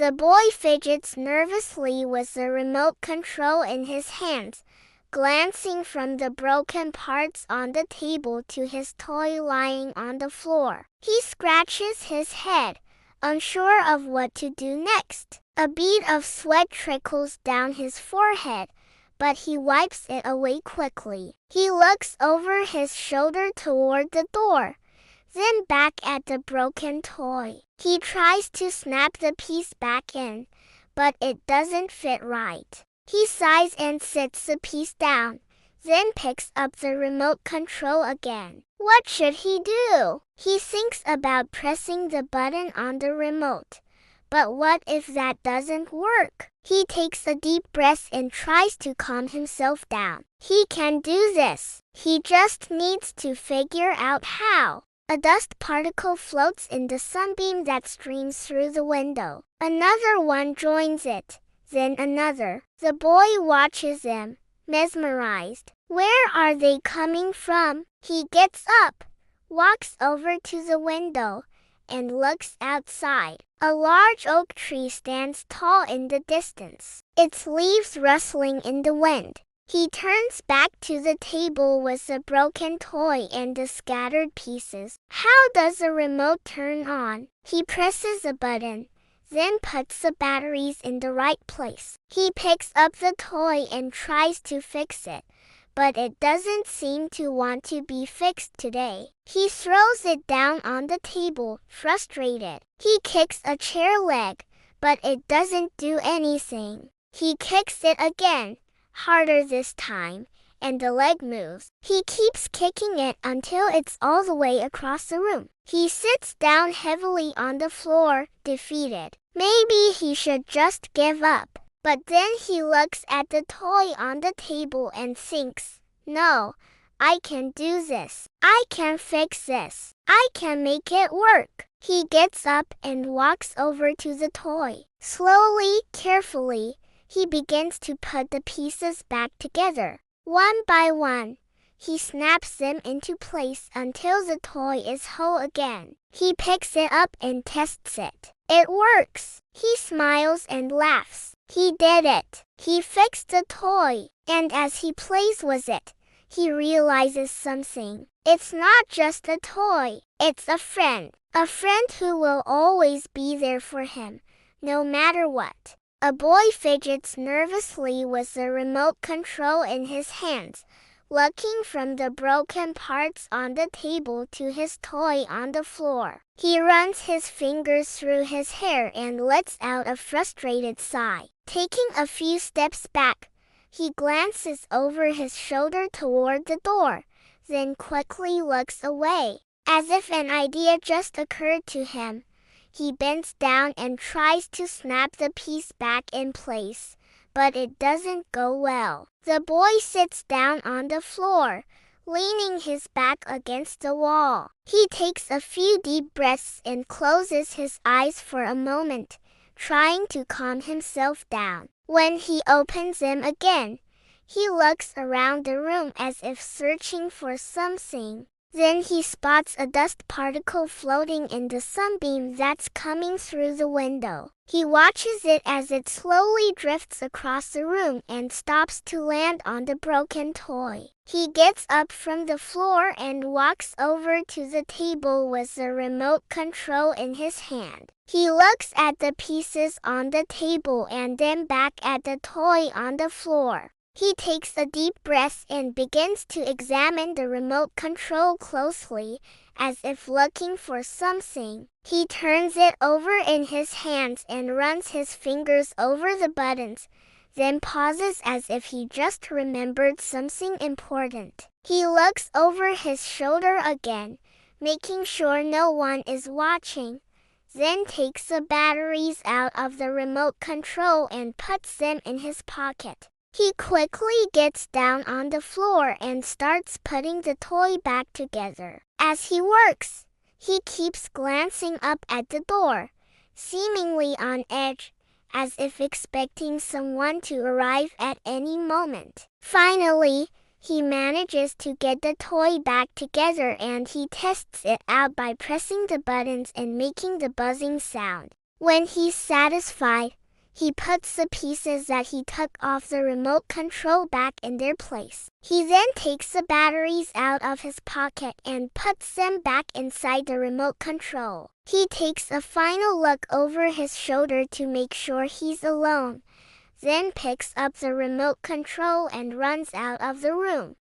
The boy fidgets nervously with the remote control in his hands, glancing from the broken parts on the table to his toy lying on the floor. He scratches his head, unsure of what to do next. A bead of sweat trickles down his forehead, but he wipes it away quickly. He looks over his shoulder toward the door, then back at the broken toy. He tries to snap the piece back in, but it doesn't fit right. He sighs and sits the piece down, then picks up the remote control again. What should he do? He thinks about pressing the button on the remote. But what if that doesn't work? He takes a deep breath and tries to calm himself down. He can do this. He just needs to figure out how. A dust particle floats in the sunbeam that streams through the window. Another one joins it, then another. The boy watches them, mesmerized. Where are they coming from? He gets up, walks over to the window, and looks outside. A large oak tree stands tall in the distance, its leaves rustling in the wind. He turns back to the table with the broken toy and the scattered pieces. How does the remote turn on? He presses a button, then puts the batteries in the right place. He picks up the toy and tries to fix it, but it doesn't seem to want to be fixed today. He throws it down on the table, frustrated. He kicks a chair leg, but it doesn't do anything. He kicks it again, harder this time, and the leg moves. He keeps kicking it until it's all the way across the room. He sits down heavily on the floor, defeated. Maybe he should just give up. But then he looks at the toy on the table and thinks, no, I can do this. I can fix this. I can make it work. He gets up and walks over to the toy. Slowly, carefully, he begins to put the pieces back together. One by one, he snaps them into place until the toy is whole again. He picks it up and tests it. It works. He smiles and laughs. He did it. He fixed the toy. And as he plays with it, he realizes something. It's not just a toy. It's a friend. A friend who will always be there for him, no matter what. A boy fidgets nervously with the remote control in his hands, looking from the broken parts on the table to his toy on the floor. He runs his fingers through his hair and lets out a frustrated sigh. Taking a few steps back, he glances over his shoulder toward the door, then quickly looks away. As if an idea just occurred to him, he bends down and tries to snap the piece back in place, but it doesn't go well. The boy sits down on the floor, leaning his back against the wall. He takes a few deep breaths and closes his eyes for a moment, trying to calm himself down. When he opens them again, he looks around the room as if searching for something. Then he spots a dust particle floating in the sunbeam that's coming through the window. He watches it as it slowly drifts across the room and stops to land on the broken toy. He gets up from the floor and walks over to the table with the remote control in his hand. He looks at the pieces on the table and then back at the toy on the floor. He takes a deep breath and begins to examine the remote control closely, as if looking for something. He turns it over in his hands and runs his fingers over the buttons, then pauses as if he just remembered something important. He looks over his shoulder again, making sure no one is watching, then takes the batteries out of the remote control and puts them in his pocket. He quickly gets down on the floor and starts putting the toy back together. As he works, he keeps glancing up at the door, seemingly on edge, as if expecting someone to arrive at any moment. Finally, he manages to get the toy back together and he tests it out by pressing the buttons and making the buzzing sound. When he's satisfied, he puts the pieces that he took off the remote control back in their place. He then takes the batteries out of his pocket and puts them back inside the remote control. He takes a final look over his shoulder to make sure he's alone, then picks up the remote control and runs out of the room.